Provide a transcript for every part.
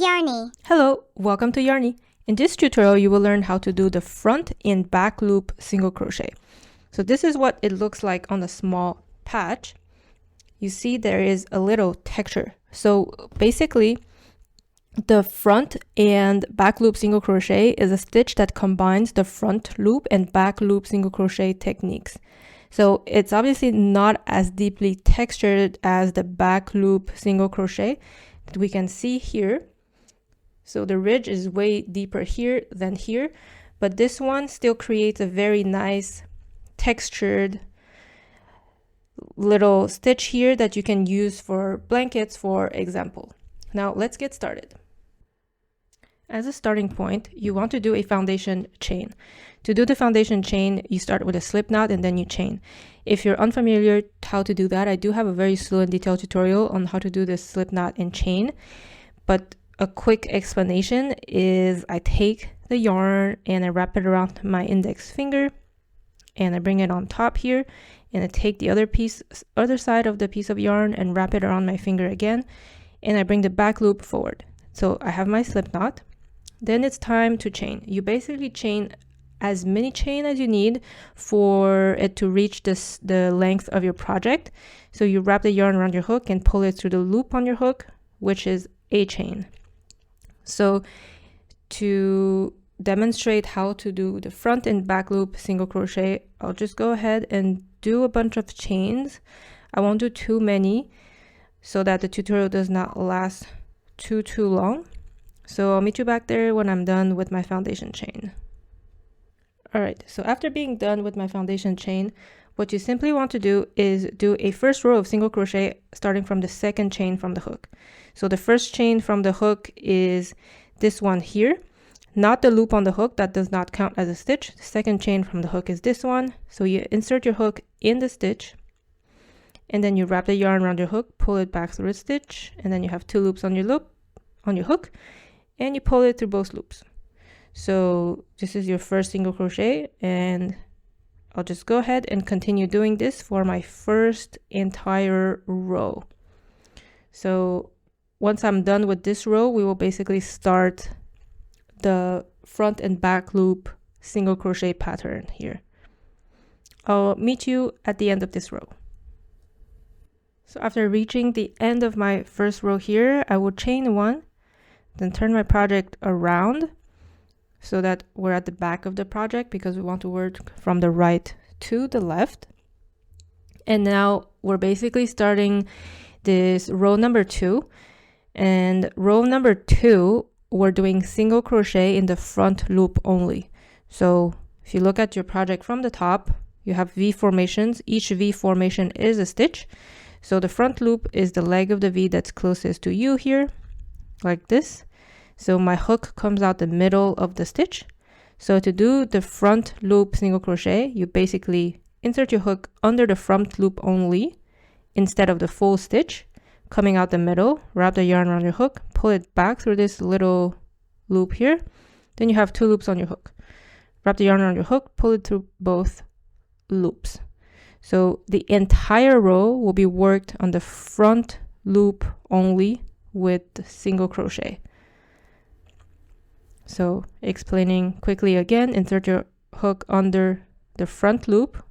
Yarny. Hello, welcome to Yarny. In this tutorial, you will learn how to do the front and back loop single crochet. So this is what it looks like on a small patch. You see there is a little texture. So basically, the front and back loop single crochet is a stitch that combines the front loop and back loop single crochet techniques. So it's obviously not as deeply textured as the back loop single crochet that we can see here. So the ridge is way deeper here than here, but this one still creates a very nice textured little stitch here that you can use for blankets, for example. Now let's get started. As a starting point, you want to do a foundation chain. To do the foundation chain, you start with a slip knot and then you chain. If you're unfamiliar how to do that, I do have a very slow and detailed tutorial on how to do this slip knot and chain, but a quick explanation is I take the yarn and I wrap it around my index finger and I bring it on top here, and I take the other side of the piece of yarn and wrap it around my finger again, and I bring the back loop forward. So I have my slip knot. Then it's time to chain. You basically chain as many chain as you need for it to reach the length of your project. So you wrap the yarn around your hook and pull it through the loop on your hook, which is a chain. So to demonstrate how to do the front and back loop single crochet, I'll just go ahead and do a bunch of chains. I won't do too many so that the tutorial does not last too long. So I'll meet you back there when I'm done with my foundation chain. Alright, so after being done with my foundation chain, what you simply want to do is do a first row of single crochet starting from the second chain from the hook. So the first chain from the hook is this one here, not the loop on the hook, that does not count as a stitch. The second chain from the hook is this one. So you insert your hook in the stitch and then you wrap the yarn around your hook, pull it back through a stitch, and then you have two loops on your hook and you pull it through both loops. So this is your first single crochet, and I'll just go ahead and continue doing this for my first entire row. So once I'm done with this row, we will basically start the front and back loop single crochet pattern here. I'll meet you at the end of this row. So after reaching the end of my first row here, I will chain one, then turn my project around so that we're at the back of the project because we want to work from the right to the left. And now we're basically starting this row number 2. And row number 2, we're doing single crochet in the front loop only. So if you look at your project from the top, you have V formations. Each V formation is a stitch. So the front loop is the leg of the V that's closest to you here, like this. So my hook comes out the middle of the stitch. So to do the front loop single crochet, you basically insert your hook under the front loop only instead of the full stitch, coming out the middle, wrap the yarn around your hook, pull it back through this little loop here. Then you have two loops on your hook. Wrap the yarn around your hook, pull it through both loops. So the entire row will be worked on the front loop only with single crochet. So explaining quickly again, insert your hook under the front loop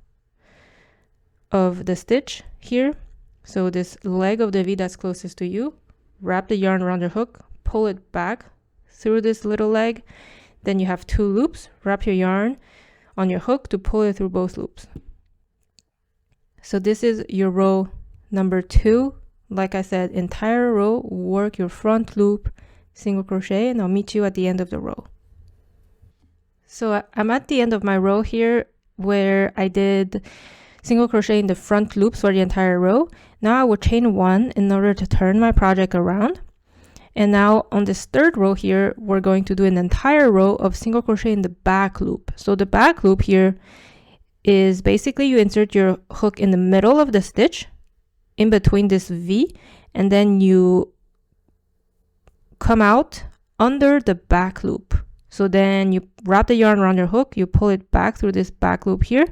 of the stitch here. So this leg of the V that's closest to you, wrap the yarn around your hook, pull it back through this little leg. Then you have two loops, wrap your yarn on your hook to pull it through both loops. So this is your row number 2. Like I said, entire row, work your front loop single crochet, and I'll meet you at the end of the row. So I'm at the end of my row here where I did single crochet in the front loops for the entire row. Now I will chain one in order to turn my project around. And now on this third row here, we're going to do an entire row of single crochet in the back loop. So the back loop here is basically you insert your hook in the middle of the stitch in between this V, and then you come out under the back loop. So then you wrap the yarn around your hook, you pull it back through this back loop here.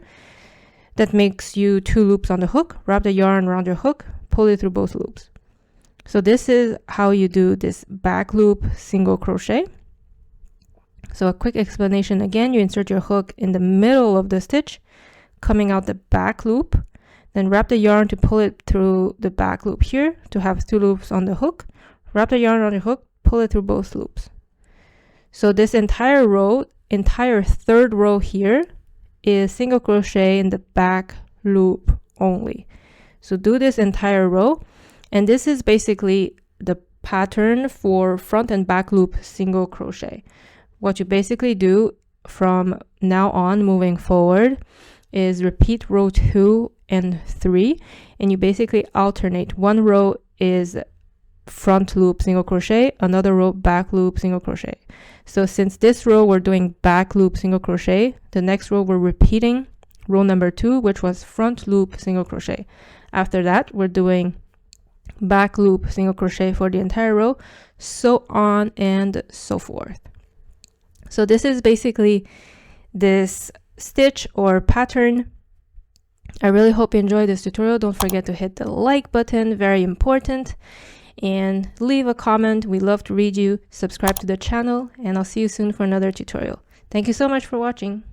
That makes you two loops on the hook, wrap the yarn around your hook, pull it through both loops. So this is how you do this back loop single crochet. So a quick explanation again, you insert your hook in the middle of the stitch, coming out the back loop, then wrap the yarn to pull it through the back loop here to have 2 loops on the hook. Wrap the yarn on your hook, pull it through both loops. So this entire row, entire third row here is single crochet in the back loop only. So do this entire row, and this is basically the pattern for front and back loop single crochet. What you basically do from now on moving forward is repeat row 2 and 3, and you basically alternate. One row is front loop single crochet, another row back loop single crochet. So since this row we're doing back loop single crochet, the next row we're repeating row number 2, which was front loop single crochet. After that we're doing back loop single crochet for the entire row, so on and so forth. So this is basically this stitch or pattern. I really hope you enjoyed this tutorial. Don't forget to hit the like button, very important, and leave a comment. We love to read you. Subscribe to the channel, and I'll see you soon for another tutorial. Thank you so much for watching.